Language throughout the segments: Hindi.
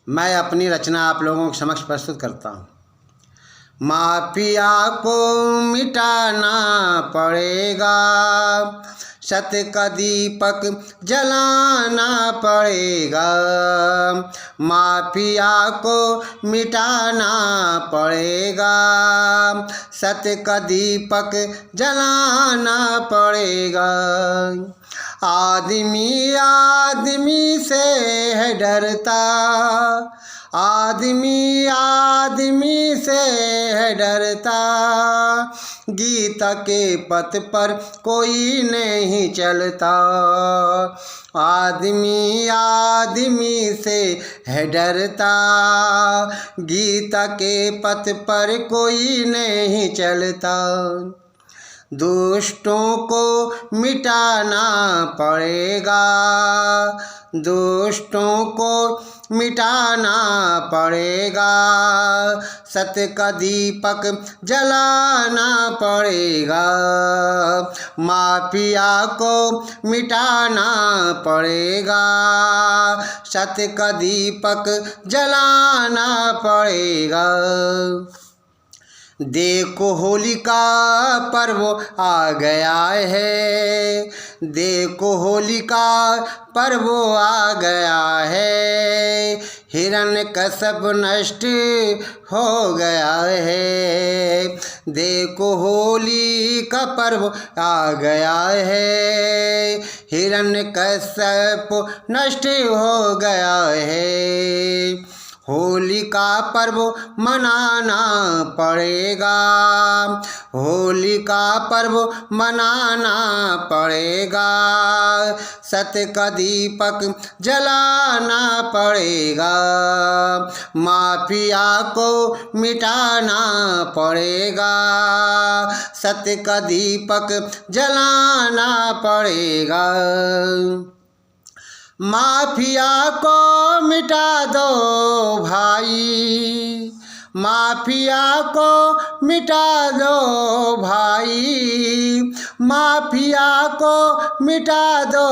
मैं अपनी रचना आप लोगों के समक्ष प्रस्तुत करता हूँ। माफिया को मिटाना पड़ेगा, सत्य का दीपक जलाना पड़ेगा। माफिया को मिटाना पड़ेगा, सत्य का दीपक जलाना पड़ेगा। आदमी आदमी से है डरता, आदमी आदमी से है डरता। गीता के पथ पर कोई नहीं चलता, आदमी आदमी से है डरता। गीता के पथ पर कोई नहीं चलता। दुष्टों को मिटाना पड़ेगा, दुष्टों को मिटाना पड़ेगा। सत्य का दीपक जलाना पड़ेगा। माफिया को मिटाना पड़ेगा, सत्य का दीपक जलाना पड़ेगा। देखो होली का पर्व आ गया है, देखो होली का पर्व आ गया है। हिरण्यकश्यप नष्ट हो गया है, देखो होली का पर्व आ गया है। हिरण्यकश्यप नष्ट हो गया है। होली का पर्व मनाना पड़ेगा, होली का पर्व मनाना पड़ेगा। सत्य का दीपक जलाना पड़ेगा। माफिया को मिटाना पड़ेगा, सत्य का दीपक जलाना पड़ेगा। माफिया को मिटा दो भाई, माफिया को मिटा दो भाई। माफिया को मिटा दो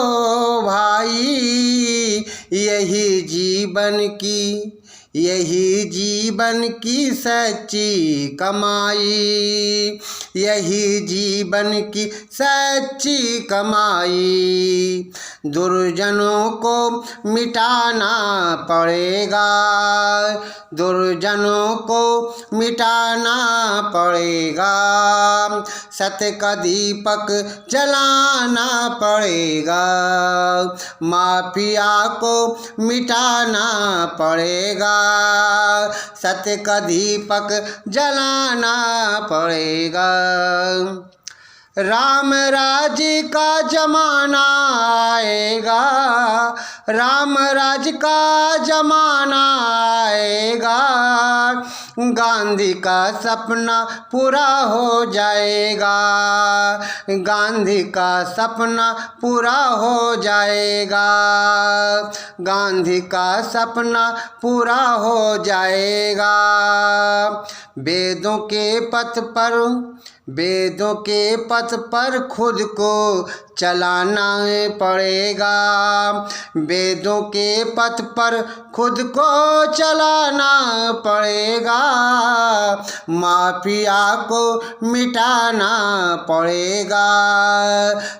भाई। यही जीवन की सच्ची कमाई, यही जीवन की सच्ची कमाई। दुर्जनों को मिटाना पड़ेगा, दुर्जनों को मिटाना पड़ेगा। सत्य का दीपक जलाना पड़ेगा। माफिया को मिटाना पड़ेगा, सत्य का दीपक जलाना पड़ेगा। राम राज्य का जमाना आएगा, राम राज्य का जमाना आएगा। गांधी का सपना पूरा हो जाएगा, गांधी का सपना पूरा हो जाएगा। गांधी का सपना पूरा हो जाएगा। वेदों के पथ पर, वेदों के पथ पर खुद को चलाना पड़ेगा। वेदों के पथ पर खुद को चलाना पड़ेगा। माफिया को मिटाना पड़ेगा,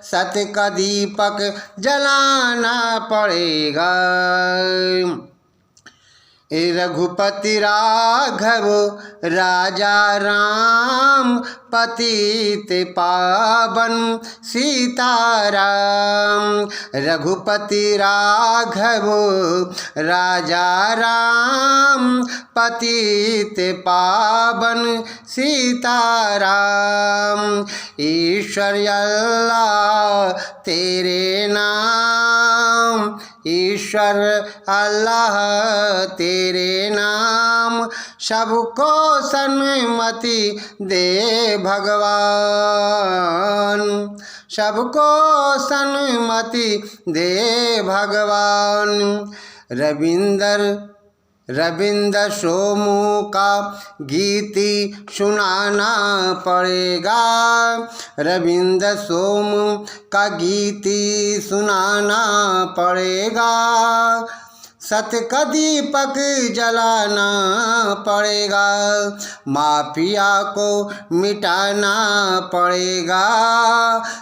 सत्य का दीपक जलाना पड़ेगा। रघुपति राघव राजा राम, पतित पावन सीताराम। रघुपति राघव राजा राम, पतित पावन सीताराम। ईश्वर अल्लाह तेरे नाम, ईश्वर अल्लाह तेरे नाम। सबको सन्मति दे भगवान, सबको सन्मति दे भगवान। रविंद्र सोमू का गीति सुनाना पड़ेगा। रविंद्र सोमू का गीति सुनाना पड़ेगा। सत्य का दीपक जलाना पड़ेगा, माफिया को मिटाना पड़ेगा,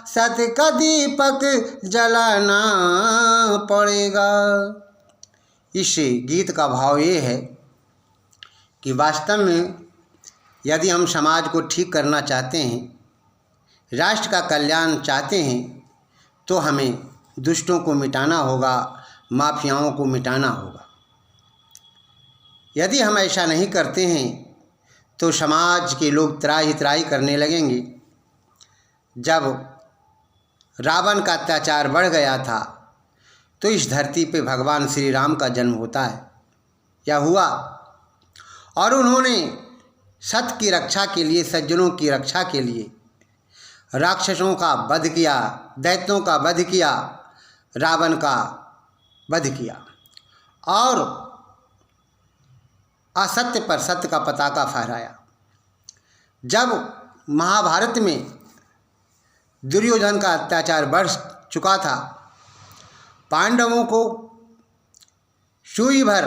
सत्य का दीपक जलाना पड़ेगा। इस गीत का भाव ये है कि वास्तव में यदि हम समाज को ठीक करना चाहते हैं, राष्ट्र का कल्याण चाहते हैं, तो हमें दुष्टों को मिटाना होगा, माफियाओं को मिटाना होगा। यदि हम ऐसा नहीं करते हैं तो समाज के लोग त्राही त्राही करने लगेंगे। जब रावण का अत्याचार बढ़ गया था तो इस धरती पे भगवान श्री राम का जन्म होता है या हुआ, और उन्होंने सत्य की रक्षा के लिए, सज्जनों की रक्षा के लिए राक्षसों का वध किया, दैत्यों का वध किया, रावण का वध किया और असत्य पर सत्य का पताका फहराया। जब महाभारत में दुर्योधन का अत्याचार बढ़ चुका था, पांडवों को सुई भर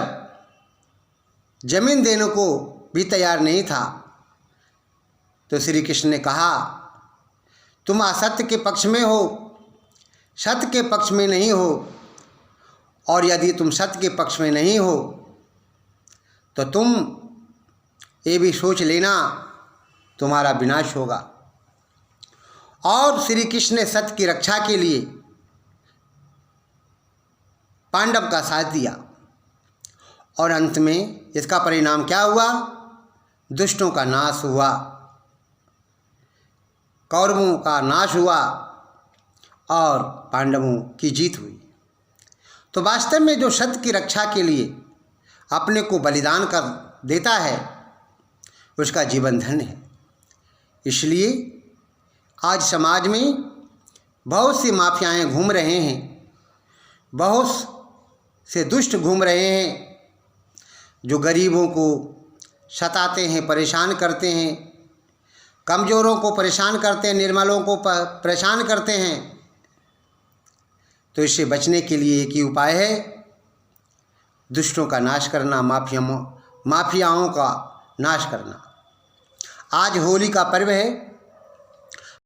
जमीन देने को भी तैयार नहीं था, तो श्री कृष्ण ने कहा तुम असत्य के पक्ष में हो, सत्य के पक्ष में नहीं हो, और यदि तुम सत्य के पक्ष में नहीं हो तो तुम ये भी सोच लेना तुम्हारा विनाश होगा। और श्री कृष्ण ने सत्य की रक्षा के लिए पांडव का साथ दिया और अंत में इसका परिणाम क्या हुआ? दुष्टों का नाश हुआ, कौरवों का नाश हुआ और पांडवों की जीत हुई। तो वास्तव में जो सत्य की रक्षा के लिए अपने को बलिदान कर देता है उसका जीवन धन्य है। इसलिए आज समाज में बहुत सी माफियाएं घूम रहे हैं, बहुत से दुष्ट घूम रहे हैं जो गरीबों को सताते हैं, परेशान करते हैं, कमज़ोरों को परेशान करते हैं, निर्मलों को परेशान करते हैं। तो इससे बचने के लिए एक ही उपाय है, दुष्टों का नाश करना, माफियाओं का नाश करना। आज होली का पर्व है।